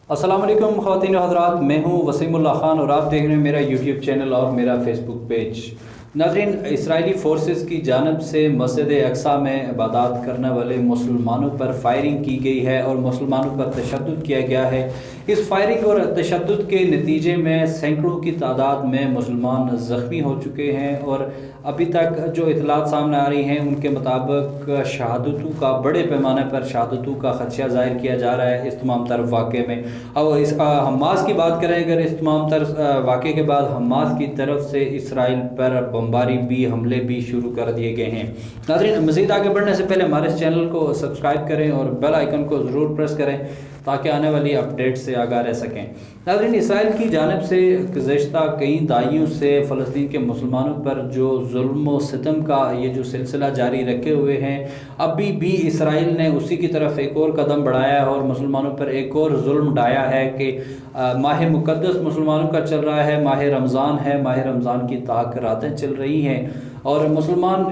अस्सलाम वालेकुम ख़वातीन व हज़रात, मैं हूँ वसीमुल्लाह ख़ान और आप देख रहे हैं मेरा यूट्यूब चैनल और मेरा फेसबुक पेज। नाज़रीन, इसराइली फोर्सेस की जानब से मस्जिद अक्सा में इबादत करने वाले मुसलमानों पर फायरिंग की गई है और मुसलमानों पर तशद्दुद किया गया है। इस फायरिंग और तशद्दुद के नतीजे में सैकड़ों की तादाद में मुसलमान ज़ख्मी हो चुके हैं और अभी तक जो इतलात सामने आ रही हैं उनके मुताबिक शहादतों का बड़े पैमाने पर शहादतों का खदशा ज़ाहिर किया जा रहा है इस तमाम तर वाक़े में। और इस हमास की बात करें, अगर इस तमाम तर वाक़े के बाद हमास की तरफ से इसराइल पर बमबारी भी हमले भी शुरू कर दिए गए हैं। नाज़रीन, मज़ीद आगे बढ़ने से पहले हमारे इस चैनल को सब्सक्राइब करें और बेल आइकन को ज़रूर प्रेस करें ताकि आने वाली अपडेट से आगाह रह सकें। नाज़रीन, इसराइल की जानिब से गुज़श्ता कई दाइयों से फ़लस्तीन के मुसलमानों पर जो जुल्म व सितम का ये जो सिलसिला जारी रखे हुए हैं, अभी भी इसराइल ने उसी की तरफ एक और कदम बढ़ाया है और मुसलमानों पर एक और जुल्म ढाया है कि माह मुक़द्दस मुसलमानों का चल रहा है, माह रमज़ान है, माह रमज़ान की ताक रातें चल रही हैं और मुसलमान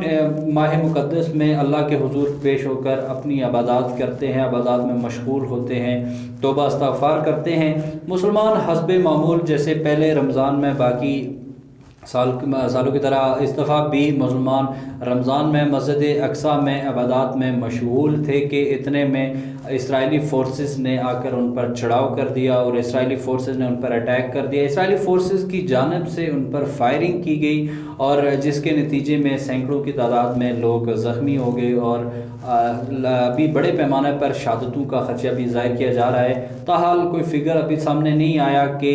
माह मुक़द्दस में अल्लाह के हुजूर पेश होकर अपनी इबादत करते हैं, इबादत में मशगूल होते हैं, तौबा इस्तग़फ़ार करते हैं। मुसलमान हस्बे मामूल जैसे पहले रमज़ान में बाकी सालों की तरह इस दफ़ा भी मुसलमान रमज़ान में मस्जिद अक्सा में इबादत में मशगूल थे कि इतने में इसराइली फ़ोर्सेस ने आकर उन पर चढ़ाव कर दिया और इसराइली फ़ोर्सेस ने उन पर अटैक कर दिया। इसराइली फ़ोर्सेस की जानिब से उन पर फायरिंग की गई और जिसके नतीजे में सैकड़ों की तादाद में लोग ज़ख्मी हो गए और अभी बड़े पैमाने पर शहादतों का खदशा भी ज़ाहिर किया जा रहा है। ताहाल कोई फिगर अभी सामने नहीं आया कि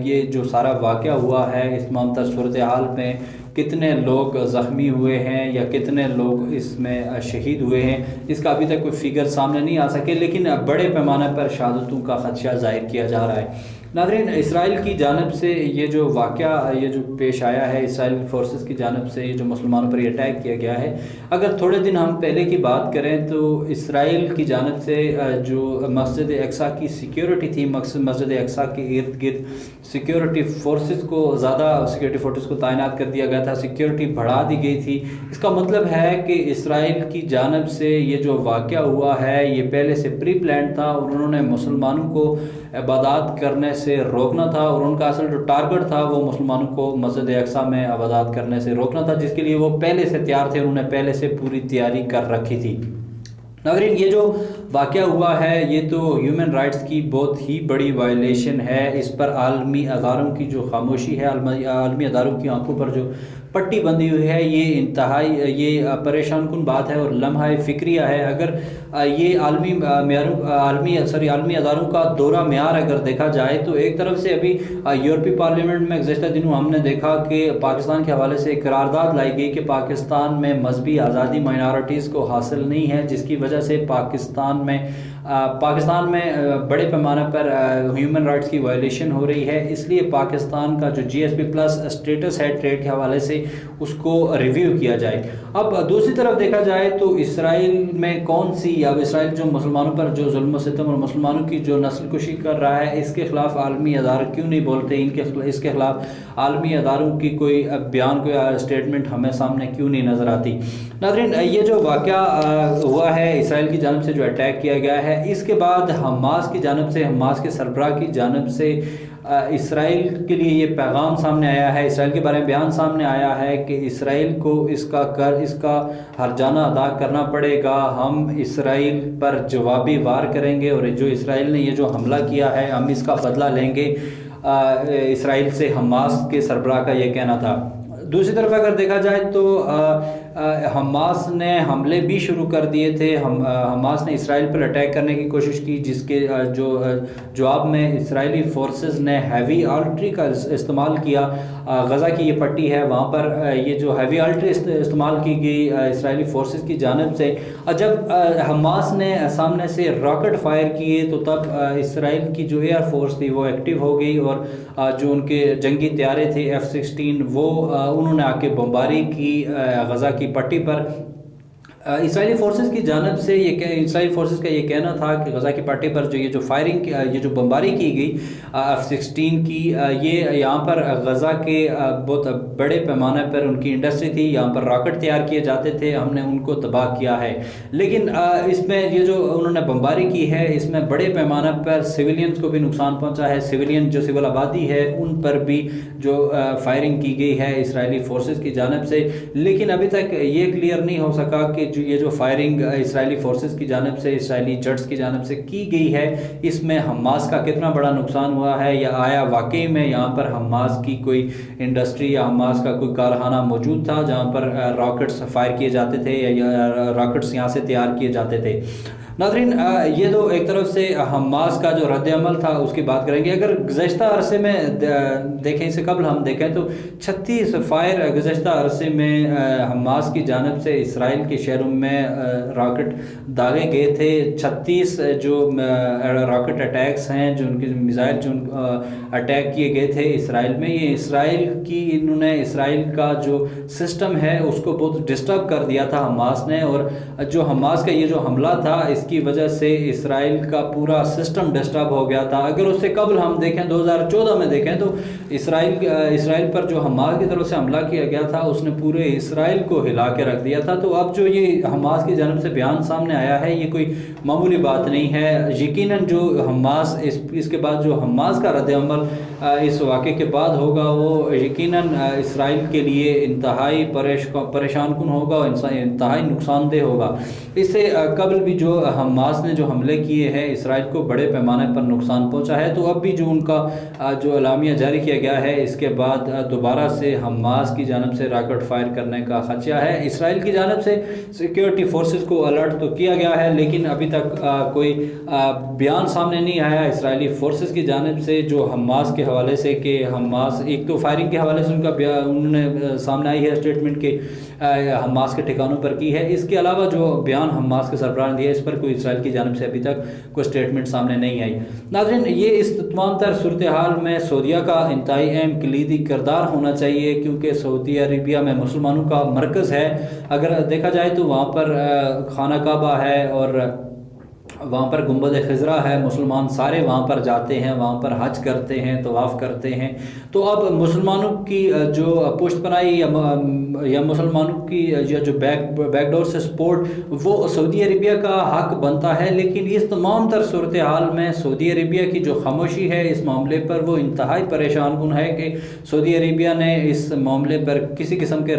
ये जो सारा वाक़या हुआ है इस तमाम तर सूरत हाल में कितने लोग ज़ख्मी हुए हैं या कितने लोग इसमें शहीद हुए हैं, इसका अभी तक कोई फिगर सामने नहीं आ सके, लेकिन बड़े पैमाने पर शहादतों का खदशा ज़ाहिर किया जा रहा है। नाज़रीन, इसराइल की जानिब से ये जो वाक़या ये जो पेश आया है, इसराइल फोर्सेस की जानिब से ये जो मुसलमानों पर अटैक किया गया है, अगर थोड़े दिन हम पहले की बात करें तो इसराइल की जानिब से जो मस्जिद अक्सा की सिक्योरिटी थी, मस्जिद अक्सा के इर्द गिर्द सिक्योरिटी फोर्सेस को ज़्यादा सिक्योरिटी फोर्सेस को तैनात कर दिया गया था, सिक्योरिटी बढ़ा दी गई थी। इसका मतलब है कि इसराइल की जानिब से ये जो वाक़या हुआ है ये पहले से प्री प्लान था और उन्होंने मुसलमानों को इबादत करने से रोकना था और उनका असल जो टारगेट था वो मुसलमानों को मस्जिद अक्सा में इबादत करने से रोकना था, जिसके लिए वो पहले से तैयार थे, उन्होंने पहले से पूरी तैयारी कर रखी थी। नाज़रीन, ये जो वाक़या हुआ है ये तो ह्यूमन राइट्स की बहुत ही बड़ी वायलेशन है। इस पर आलमी अदारों की जो खामोशी है, आलमी अदारों की आंखों पर जो पट्टी बंधी हुई है, ये इंतहाई ये परेशान कुन बात है और लम्हा फ़िक्रिया है। अगर ये आलमी अदारों का दौरा म्यार अगर देखा जाए तो एक तरफ से अभी यूरोपीय पार्लियामेंट में गुज़श्ता दिनों हमने देखा कि पाकिस्तान के हवाले से एक करारदाद लाई गई कि पाकिस्तान में मजहबी आज़ादी माइनॉरिटीज़ को हासिल नहीं है, जिसकी वजह से पाकिस्तान में बड़े पैमाने पर ह्यूमन राइट्स की वायलेशन हो रही है। इसलिए पाकिस्तान का जो GSP प्लस स्टेटस है ट्रेड के हवाले से उसको रिव्यू किया जाए। अब दूसरी तरफ देखा जाए तो इसराइल में कौन सी, अब इसराइल जो मुसलमानों पर जो जुल्म सितम और मुसलमानों की जो नस्ल कुशी कर रहा है, इसके ख़िलाफ़ आलमी अदारे क्यों नहीं बोलते, इसके ख़िलाफ़ आलमी अदारों की कोई बयान कोई स्टेटमेंट हमें सामने क्यों नहीं नज़र आती। नाज़रीन, ये जो वाक़या हुआ है इसराइल की जानिब से जो अटैक किया गया है, इसके बाद हमास की जानिब से, हमास के सरबराह की जानिब से इसराइल के लिए ये पैगाम सामने आया है, इसराइल के बारे में बयान सामने आया है कि इसराइल को इसका हर्जाना अदा करना पड़ेगा। हम इसराइल पर जवाबी वार करेंगे और जो इसराइल ने ये जो हमला किया है हम इसका बदला लेंगे। इसराइल से हमास के सरबराह का ये कहना था। दूसरी तरफ अगर देखा जाए तो हमास ने हमले भी शुरू कर दिए थे। हमास ने इसराइल पर अटैक करने की कोशिश की, जिसके जो जवाब में इसराइली फोर्सेस ने हैवी आर्टिलरी का इस्तेमाल किया। गज़ा की ये पट्टी है, वहाँ पर ये जो हैवी आर्टिलरी इस्तेमाल की गई इसराइली फोर्सेस की जानिब से। जब हमास ने सामने से रॉकेट फायर किए तो तब इसराइल की जो एयर फोर्स थी वो एक्टिव हो गई और जो उनके जंगी तैयारे थे F-16 वो उन्होंने आके बमबारी की गज़ा की पट्टी पर। اسرائیلی فورسز کی جانب سے اسرائیلی فورسز کا یہ کہنا تھا کہ غزہ کی پٹی پر جو جو فائرنگ یہ جو بمباری کی گئی F-16 کی، یہ یہاں پر غزہ کے بہت بڑے پیمانے پر ان کی انڈسٹری تھی، یہاں پر راکٹ تیار کیے جاتے تھے، ہم نے ان کو تباہ کیا ہے۔ لیکن اس میں یہ جو انہوں نے بمباری کی ہے، اس میں بڑے پیمانے پر سویلینز کو بھی نقصان پہنچا ہے، سویلین جو سول آبادی ہے ان پر بھی جو فائرنگ کی گئی ہے اسرائیلی فورسز کی جانب سے۔ لیکن ابھی تک یہ کلیئر نہیں ہو سکا کہ یہ جو فائرنگ اسرائیلی فورسز کی جانب سے، اسرائیلی جٹس کی جانب سے کی گئی ہے، اس میں حماس کا کتنا بڑا نقصان ہوا ہے، یا آیا واقعی میں یہاں پر حماس کی کوئی انڈسٹری یا حماس کا کوئی کارخانہ موجود تھا جہاں پر راکٹس فائر کیے جاتے تھے یا راکٹس یہاں سے تیار کیے جاتے تھے۔ ناظرین، یہ تو ایک طرف سے حماس کا جو رد عمل تھا اس کی بات کریں گے۔ اگر گزشتہ عرصے میں دیکھیں، اس سے قبل ہم دیکھیں تو 36 فائر گزشتہ عرصے میں حماس کی جانب سے اسرائیل کے شہروں میں راکٹ داغے گئے تھے۔ 36 جو راکٹ اٹیکس ہیں، جو ان کے میزائل جو اٹیک کیے گئے تھے اسرائیل میں، یہ انہوں نے اسرائیل کا جو سسٹم ہے اس کو بہت ڈسٹرب کر دیا تھا حماس نے، اور جو حماس کا یہ جو حملہ تھا اس کی وجہ سے اسرائیل کا پورا سسٹم ڈسٹرب ہو گیا تھا۔ اگر اس سے قبل ہم دیکھیں، 2014 میں دیکھیں تو اسرائیل پر جو حماس کی طرف سے حملہ کیا گیا تھا اس نے پورے اسرائیل کو ہلا کے رکھ دیا تھا۔ تو اب جو یہ حماس کی جانب سے بیان سامنے آیا ہے، یہ کوئی معمولی بات نہیں ہے۔ یقیناً جو حماس اس کے بعد جو حماس کا رد عمل اس واقعے کے بعد ہوگا، وہ یقیناً اسرائیل کے لیے انتہائی پریشان کن ہوگا اور انتہائی نقصان دہ ہوگا۔ اس سے قبل بھی جو حماس نے جو حملے کیے ہیں اسرائیل کو بڑے پیمانے پر نقصان پہنچا ہے، تو اب بھی جو ان کا جو اعلامیہ جاری کیا گیا ہے، اس کے بعد دوبارہ سے حماس کی جانب سے راکٹ فائر کرنے کا خدشہ ہے۔ اسرائیل کی جانب سے سیکیورٹی فورسز کو الرٹ تو کیا گیا ہے، لیکن ابھی تک کوئی بیان سامنے نہیں آیا اسرائیلی فورسز کی جانب سے جو حماس کے حوالے سے، کہ حماس ایک تو فائرنگ کے حوالے سے انہوں نے سامنے آئی ہے اسٹیٹمنٹ کہ حماس کے ٹھکانوں پر کی ہے۔ اس کے علاوہ جو بیان حماس کے سربراہ نے دیا، اس پر کوئی اسرائیل کی جانب سے ابھی تک کوئی اسٹیٹمنٹ سامنے نہیں آئی۔ ناظرین، یہ اس تمام تر صورتحال میں سعودیہ کا انتہائی اہم کلیدی کردار ہونا چاہیے، کیونکہ سعودی عربیہ میں مسلمانوں کا مرکز ہے۔ اگر دیکھا جائے تو وہاں پر خانہ کعبہ ہے اور وہاں پر گنبد خضرا ہے، مسلمان سارے وہاں پر جاتے ہیں، وہاں پر حج کرتے ہیں، طواف کرتے ہیں۔ تو اب مسلمانوں کی جو پشت پناہی یا مسلمانوں کی یا جو بیک ڈور سے سپورٹ، وہ سعودی عربیہ کا حق بنتا ہے۔ لیکن اس تمام تر صورتحال میں سعودی عربیہ کی جو خاموشی ہے اس معاملے پر، وہ انتہائی پریشان کن ہے کہ سعودی عربیہ نے اس معاملے پر کسی قسم کے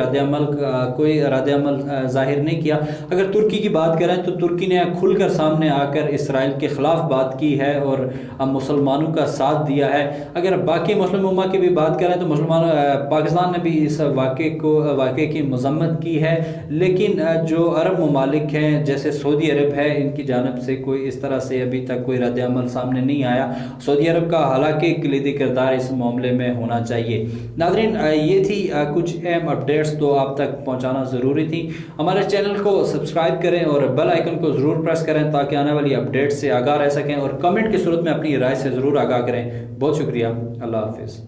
کوئی رد عمل ظاہر نہیں کیا۔ اگر ترکی کی بات کریں تو ترکی نے کھل کر سامنے آ کر اسرائیل کے خلاف بات کی ہے اور مسلمانوں کا ساتھ دیا ہے۔ اگر باقی مسلم امہ کی بھی بات کریں تو پاکستان نے بھی اس واقعے کی مذمت کی ہے، لیکن جو عرب ممالک ہیں جیسے سعودی عرب ہے، ان کی جانب سے کوئی اس طرح سے ابھی تک کوئی رد عمل سامنے نہیں آیا۔ سعودی عرب کا حالانکہ کلیدی کردار اس معاملے میں ہونا چاہیے۔ ناظرین، یہ تھی کچھ اہم اپڈیٹس تو آپ تک پہنچانا ضروری تھی۔ ہمارے چینل کو سبسکرائب کریں اور بیل آئیکن کو ضرور پریس کریں تاکہ آنے والی اپڈیٹ سے آگاہ رہ سکیں، اور کمنٹ کی صورت میں اپنی رائے سے ضرور آگاہ کریں۔ بہت شکریہ، اللہ حافظ۔